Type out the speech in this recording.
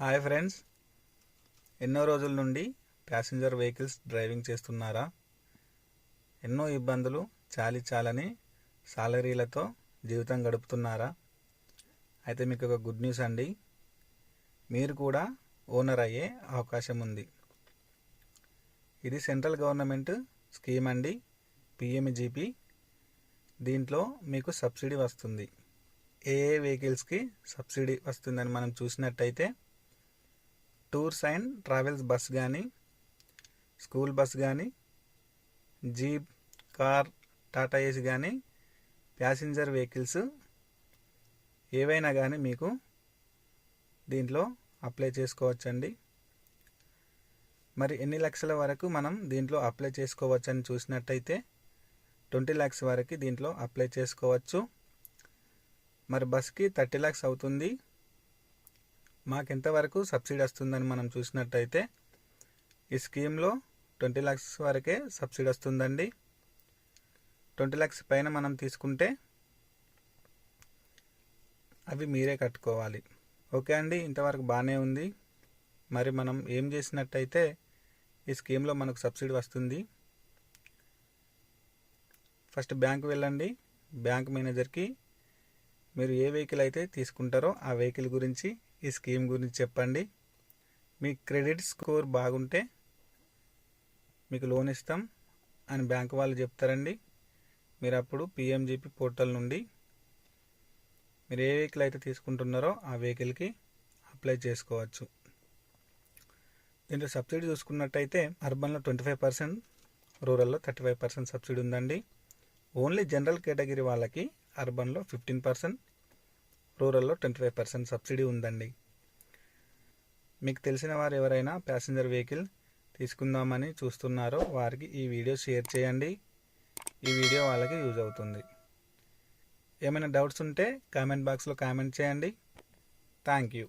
Hi friends, ఎన్నో రోజుల నుండి ప్యాసింజర్ వెహికల్స్ డ్రైవింగ్ చేస్తున్నారా? ఎన్నో ఇబ్బందులు చాలని సాలరీలతో జీవితం గడుపుతున్నారా? అయితే మీకు ఒక గుడ్ న్యూస్ అండి. మీరు కూడా ఓనర్ అయ్యే అవకాశం ఉంది. ఇది సెంట్రల్ గవర్నమెంట్ స్కీమ్ అండి, పిఎంజిపి. దీంట్లో మీకు సబ్సిడీ వస్తుంది. ఏ వెహికల్స్కి సబ్సిడీ వస్తుందని మనం చూసినట్టయితే టూర్స్ అండ్ ట్రావెల్స్ బస్ కానీ, స్కూల్ బస్ కానీ, జీప్, కార్, టాటా ఏసీ కానీ, ప్యాసింజర్ వెహికల్స్ ఏవైనా కానీ మీకు దీంట్లో అప్లై చేసుకోవచ్చండి. మరి ఎన్ని లక్షల వరకు మనం దీంట్లో అప్లై చేసుకోవచ్చని చూసినట్టయితే 20 lakhs వరకు దీంట్లో అప్లై చేసుకోవచ్చు. మరి బస్కి 30 lakhs అవుతుంది. మాకెంతవరకు సబ్సిడీ వస్తుందని మనం చూసినట్టయితే ఈ స్కీమ్లో 20 lakhs వరకే సబ్సిడీ వస్తుందండి. 20 lakhs పైన మనం తీసుకుంటే అవి మీరే కట్టుకోవాలి. ఓకే అండి, ఇంతవరకు బాగానే ఉంది. మరి మనం ఏం చేసినట్టయితే ఈ స్కీమ్లో మనకు సబ్సిడీ వస్తుంది. ఫస్ట్ బ్యాంకు వెళ్ళండి. బ్యాంక్ మేనేజర్కి మీరు ఏ వెహికల్ అయితే తీసుకుంటారో ఆ వెహికల్ గురించి, ఈ స్కీమ్ గురించి చెప్పండి. మీ క్రెడిట్ స్కోర్ బాగుంటే మీకు లోన్ ఇస్తాం అని బ్యాంకు వాళ్ళు చెప్తారండి. మీరు అప్పుడు పిఎంజిపి పోర్టల్ నుండి మీరు ఏ వెహికల్ అయితే తీసుకుంటున్నారో ఆ వెహికల్కి అప్లై చేసుకోవచ్చు. దీంట్లో సబ్సిడీ చూసుకున్నట్టయితే అర్బన్లో 25%, రూరల్లో 35% సబ్సిడీ ఉందండి. ఓన్లీ జనరల్ కేటగిరీ వాళ్ళకి అర్బన్లో 15%, రూరల్లో 25% సబ్సిడీ ఉందండి. మీకు తెలిసిన వారు ఎవరైనా ప్యాసింజర్ వెహికల్ తీసుకుందామని చూస్తున్నారో వారికి ఈ వీడియో షేర్ చేయండి. ఈ వీడియో వాళ్ళకి యూజ్ అవుతుంది. ఏమైనా డౌట్స్ ఉంటే కామెంట్ బాక్స్లో కామెంట్ చేయండి. Thank you.